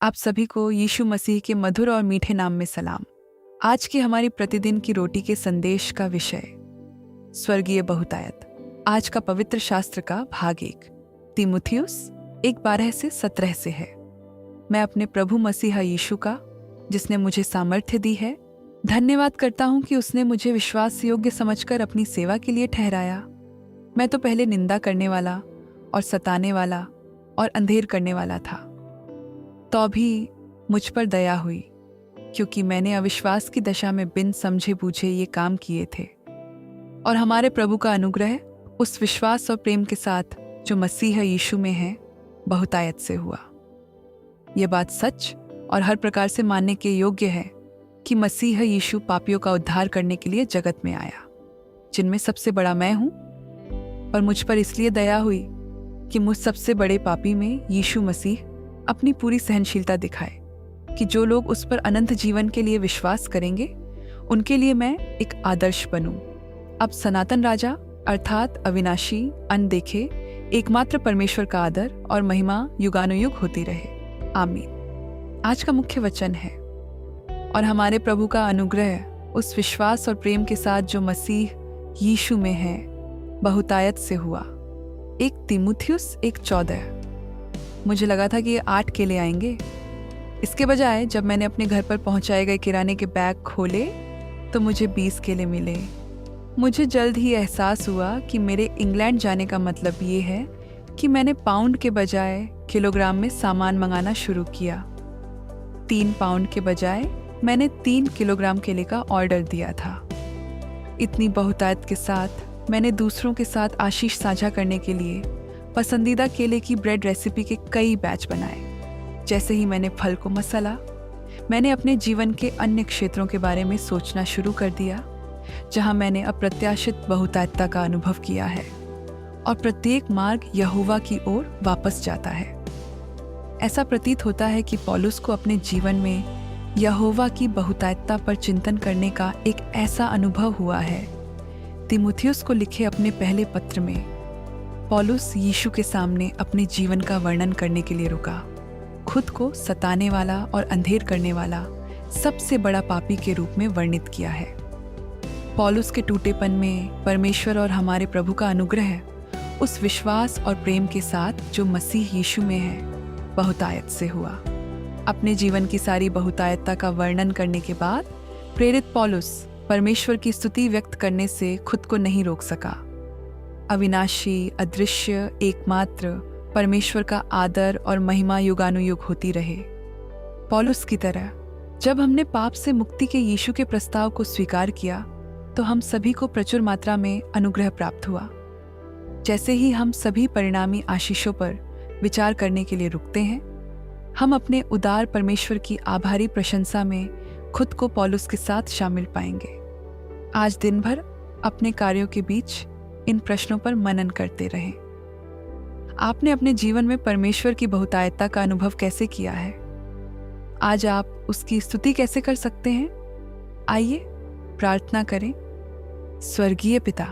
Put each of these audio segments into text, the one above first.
आप सभी को यीशु मसीह के मधुर और मीठे नाम में सलाम। आज की हमारी प्रतिदिन की रोटी के संदेश का विषय स्वर्गीय बहुतायत। आज का पवित्र शास्त्र का भाग 1 तीमुथियुस 1:12-17 से है। मैं अपने प्रभु मसीहा यीशु का, जिसने मुझे सामर्थ्य दी है, धन्यवाद करता हूँ कि उसने मुझे विश्वास योग्य समझकर अपनी सेवा के लिए ठहराया। मैं तो पहले निंदा करने वाला और सताने वाला और अंधेर करने वाला था, तो भी मुझ पर दया हुई, क्योंकि मैंने अविश्वास की दशा में बिन समझे बूझे ये काम किए थे। और हमारे प्रभु का अनुग्रह उस विश्वास और प्रेम के साथ जो मसीह यीशु में है, बहुतायत से हुआ। ये बात सच और हर प्रकार से मानने के योग्य है कि मसीह यीशु पापियों का उद्धार करने के लिए जगत में आया, जिनमें सबसे बड़ा मैं हूँ। और मुझ पर इसलिए दया हुई कि मुझ सबसे बड़े पापी में यीशु मसीह अपनी पूरी सहनशीलता दिखाए, कि जो लोग उस पर अनंत जीवन के लिए विश्वास करेंगे, उनके लिए मैं एक आदर्श बनूं। अब सनातन राजा अर्थात अविनाशी, अनदेखे, एकमात्र परमेश्वर का आदर और महिमा युगानुयुग होती रहे। आमीन। आज का मुख्य वचन है, और हमारे प्रभु का अनुग्रह उस विश्वास और प्रेम के साथ जो मसीह यीशु में है, बहुतायत से हुआ। 1 तीमुथियुस 1:14। मुझे लगा था कि ये 8 केले आएंगे। इसके बजाय जब मैंने अपने घर पर पहुंचाए गए किराने के बैग खोले तो मुझे 20 केले मिले। मुझे जल्द ही एहसास हुआ कि मेरे इंग्लैंड जाने का मतलब ये है कि मैंने पाउंड के बजाय किलोग्राम में सामान मंगाना शुरू किया। 3 पाउंड के बजाय मैंने 3 किलोग्राम केले का ऑर्डर दिया था। इतनी बहुतायत के साथ मैंने दूसरों के साथ आशीष साझा करने के लिए पसंदीदा केले की ब्रेड रेसिपी के कई बैच बनाए। जैसे ही मैंने फल को मसला, मैंने अपने जीवन के अन्य क्षेत्रों के बारे में सोचना शुरू कर दिया, जहां मैंने अप्रत्याशित बहुतायतता का अनुभव किया है, और प्रत्येक मार्ग यहोवा की ओर वापस जाता है। ऐसा प्रतीत होता है कि पौलुस को अपने जीवन में यहोवा की बहुतायतता पर चिंतन करने का एक ऐसा अनुभव हुआ है। तीमुथियुस को लिखे अपने पहले पत्र में पौलुस यीशु के सामने अपने जीवन का वर्णन करने के लिए रुका। खुद को सताने वाला और अंधेर करने वाला सबसे बड़ा पापी के रूप में वर्णित किया है। पौलुस के टूटेपन में परमेश्वर और हमारे प्रभु का अनुग्रह उस विश्वास और प्रेम के साथ जो मसीह यीशु में है, बहुतायत से हुआ। अपने जीवन की सारी बहुतायतता का वर्णन करने के बाद प्रेरित पौलुस परमेश्वर की स्तुति व्यक्त करने से खुद को नहीं रोक सका। अविनाशी, अदृश्य, एकमात्र परमेश्वर का आदर और महिमा युगानुयुग होती रहे। पौलुस की तरह जब हमने पाप से मुक्ति के यीशु के प्रस्ताव को स्वीकार किया, तो हम सभी को प्रचुर मात्रा में अनुग्रह प्राप्त हुआ। जैसे ही हम सभी परिणामी आशीषों पर विचार करने के लिए रुकते हैं, हम अपने उदार परमेश्वर की आभारी प्रशंसा में खुद को पौलुस के साथ शामिल पाएंगे। आज दिन भर अपने कार्यों के बीच इन प्रश्नों पर मनन करते रहें। आपने अपने जीवन में परमेश्वर की बहुतायतता का अनुभव कैसे किया है? आज आप उसकी स्तुति कैसे कर सकते हैं? आइए प्रार्थना करें। स्वर्गीय पिता,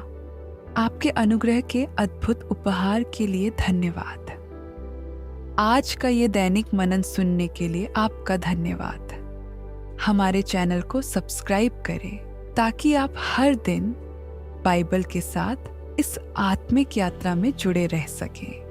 आपके अनुग्रह के अद्भुत उपहार के लिए धन्यवाद। आज का ये दैनिक मनन सुनने के लिए आपका धन्यवाद। हमारे चैनल को सब्सक्राइब करें, ताकि आप हर दिन बाइबल के साथ इस आत्मिक यात्रा में जुड़े रह सकें।